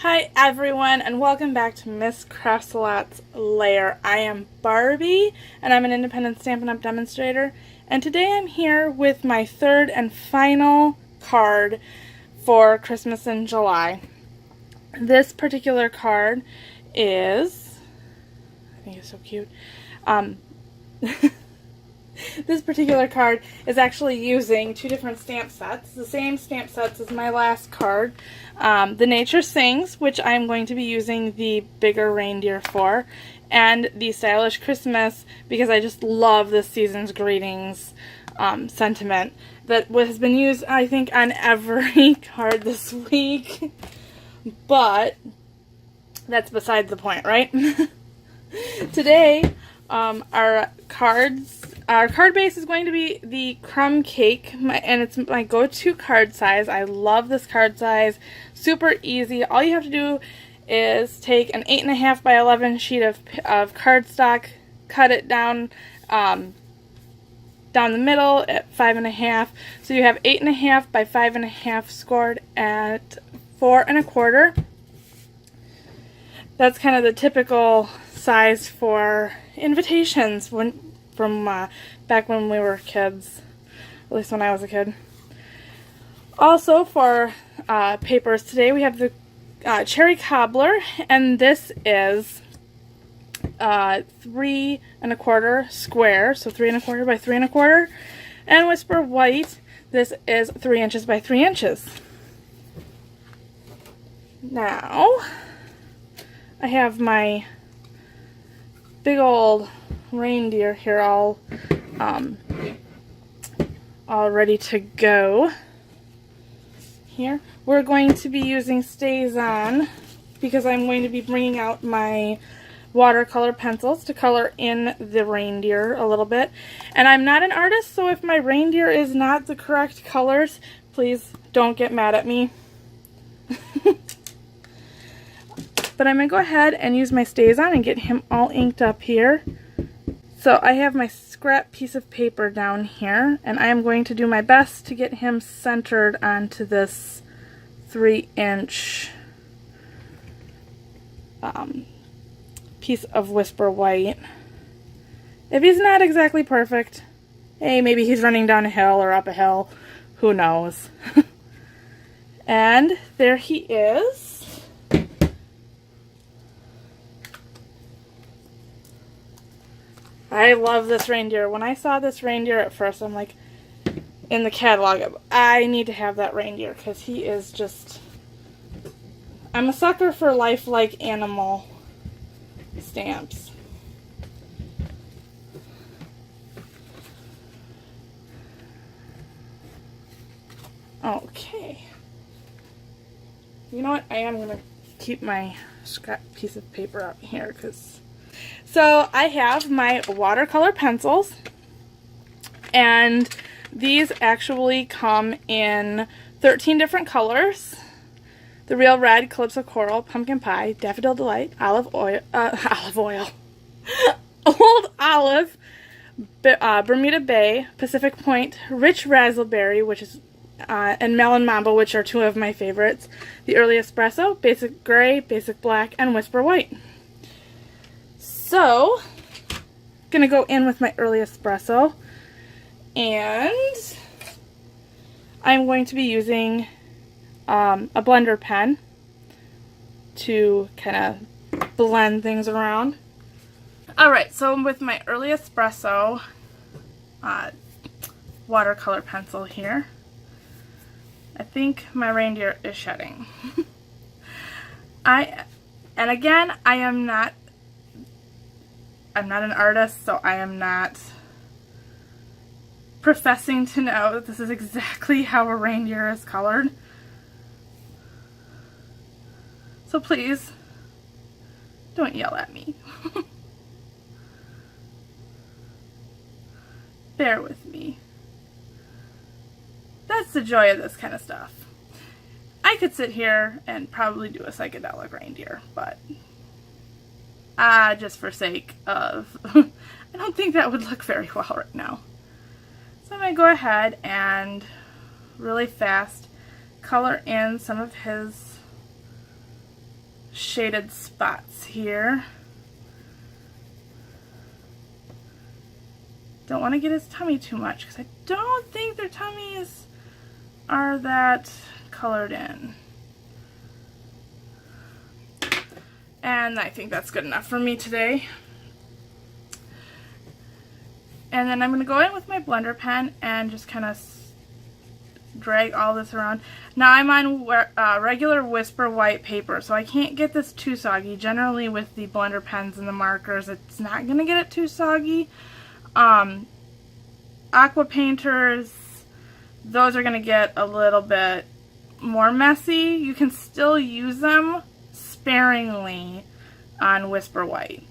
Hi everyone, and welcome back to Miss Crafts-A-Lot's Lair. I am Barbie and I'm an independent Stampin' Up! Demonstrator, and today I'm here with my third and final card for Christmas in July. This particular card is, I think it's so cute, this particular card is actually using two different stamp sets, the same stamp sets as my last card. The Nature Sings, which I'm going to be using the bigger reindeer for, and the Stylish Christmas, because I just love this season's greetings sentiment that has been used, I think, on every card this week. But that's beside the point, right? Today, our card base is going to be the Crumb Cake, and it's my go-to card size. I love this card size. Super easy. All you have to do is take an 8.5 by 11 sheet of cardstock, cut it down down the middle at 5.5. So you have 8.5 by 5.5 scored at 4 1/4. That's kind of the typical size for invitations from back when we were kids, at least when I was a kid. Also for papers today, we have the Cherry Cobbler, and this is 3 1/4 square, so 3 1/4 by 3 1/4, and Whisper White, this is 3 inches by 3 inches. Now, I have my big old reindeer here all ready to go. Here we're going to be using StazOn because I'm going to be bringing out my watercolor pencils to color in the reindeer a little bit. And I'm not an artist, so if my reindeer is not the correct colors, please don't get mad at me. But I'm going to go ahead and use my StazOn and get him all inked up here. So I have my scrap piece of paper down here, and I am going to do my best to get him centered onto this 3-inch piece of Whisper White. If he's not exactly perfect, hey, maybe he's running down a hill or up a hill, who knows. And there he is. I love this reindeer. When I saw this reindeer at first, I'm like, in the catalog, I need to have that reindeer because he is just, I'm a sucker for lifelike animal stamps. Okay. You know what? I am going to keep my scrap piece of paper out here because... So I have my watercolor pencils, and these actually come in 13 different colors. The Real Red, Calypso Coral, Pumpkin Pie, Daffodil Delight, Olive Oil, Old Olive, Bermuda Bay, Pacific Point, Rich Razzleberry, which is and Melon Mambo, which are two of my favorites. The Early Espresso, Basic Gray, Basic Black, and Whisper White. So, gonna go in with my Early Espresso, and I'm going to be using a blender pen to kind of blend things around. Alright, so with my Early Espresso watercolor pencil here, I think my reindeer is shedding. And again, I'm not an artist, so I am not professing to know that this is exactly how a reindeer is colored. So please, don't yell at me. Bear with me. That's the joy of this kind of stuff. I could sit here and probably do a psychedelic reindeer, but just for sake of, I don't think that would look very well right now. So I'm going to go ahead and really fast color in some of his shaded spots here. Don't want to get his tummy too much because I don't think their tummies are that colored in. And I think that's good enough for me today. And then I'm going to go in with my blender pen and just kind of drag all this around. Now I'm on regular Whisper white paper, so I can't get this too soggy. Generally with the blender pens and the markers, it's not going to get it too soggy. Aqua painters, those are going to get a little bit more messy. You can still use them sparingly on Whisper white,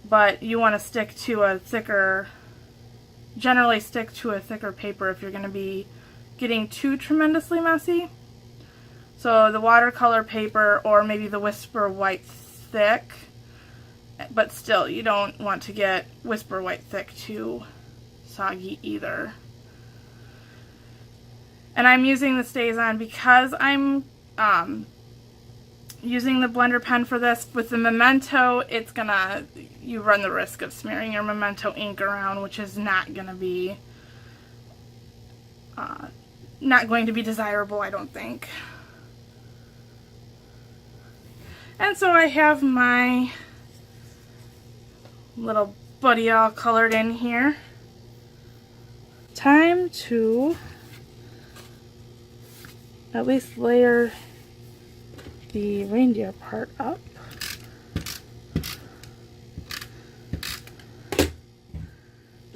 but you want to stick to a thicker, generally stick to a thicker paper if you're going to be getting too tremendously messy. So the watercolor paper or maybe the Whisper white thick, but still you don't want to get Whisper white thick too soggy either. And I'm using the StazOn because I'm using the blender pen for this. With the Memento, it's gonna, you run the risk of smearing your Memento ink around, which is not gonna be desirable, I don't think. And so I have my little buddy all colored in here. Time to at least layer the reindeer part up.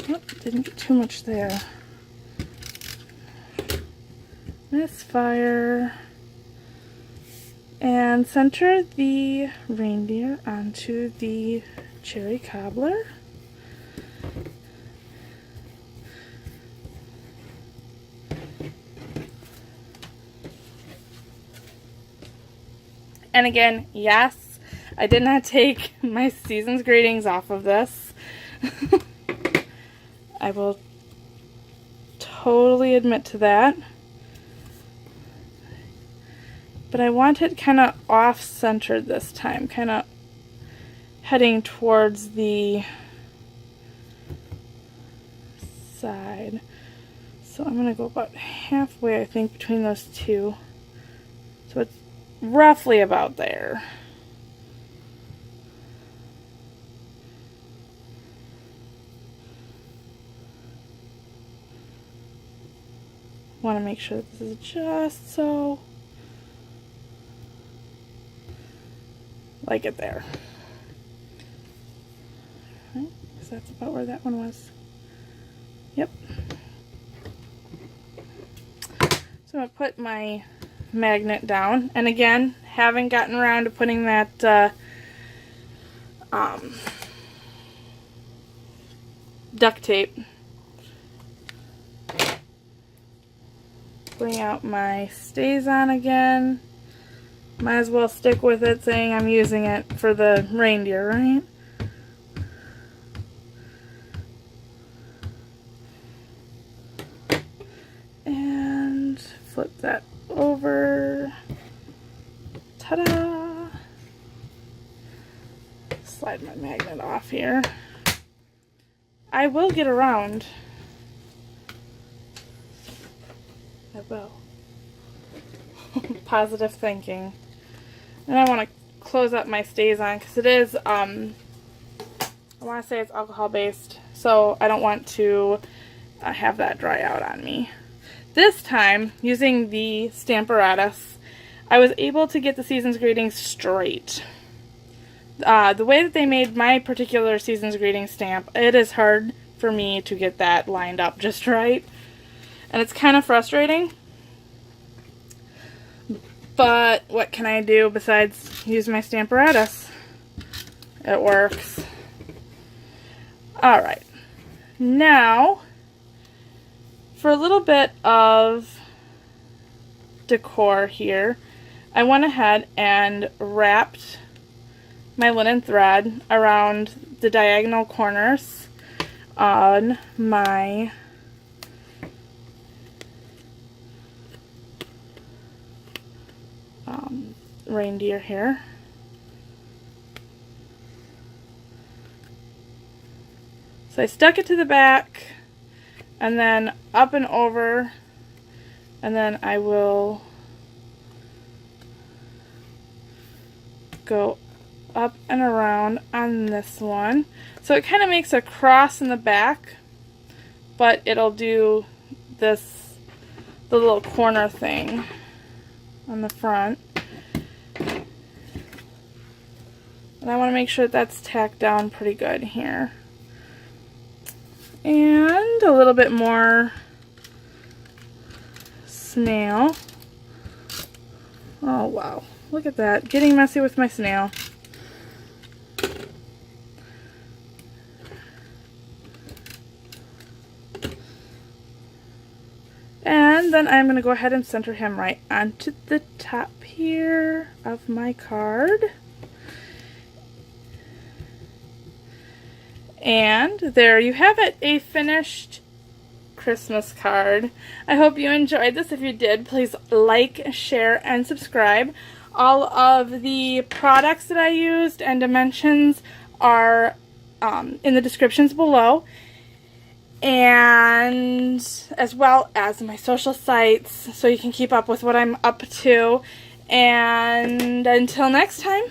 Oh, didn't get too much there. Misfire. And center the reindeer onto the cherry cobbler. And again, yes, I did not take my season's greetings off of this. I will totally admit to that. But I want it kind of off-centered this time, kind of heading towards the side. So I'm going to go about halfway, I think, between those two. So it's roughly about there. Want to make sure that this is just so like it there. Right, because that's about where that one was. Yep. So I'm going to put my magnet down, and again, haven't gotten around to putting that duct tape. Bring out my StazOn again. Might as well stick with it, saying I'm using it for the reindeer, right? And flip that over. Ta-da! Slide my magnet off here. I will get around. I will. Positive thinking. And I want to close up my StazOn because it is, I want to say it's alcohol based, so I don't want to have that dry out on me. This time, using the Stamparatus, I was able to get the Season's Greetings straight. The way that they made my particular Season's Greetings stamp, it is hard for me to get that lined up just right. And it's kind of frustrating. But what can I do besides use my Stamparatus? It works. Alright. Now, for a little bit of decor here, I went ahead and wrapped my linen thread around the diagonal corners on my reindeer here. So I stuck it to the back, and then up and over, and then I will go up and around on this one. So it kind of makes a cross in the back, but it'll do this, the little corner thing on the front. And I want to make sure that that's tacked down pretty good here. And a little bit more snail. Oh wow, look at that, getting messy with my snail. And then I'm going to go ahead and center him right onto the top here of my card. And there you have it, a finished Christmas card. I hope you enjoyed this. If you did, please like, share, and subscribe. All of the products that I used and dimensions are in the descriptions below, and as well as my social sites, so you can keep up with what I'm up to. And until next time.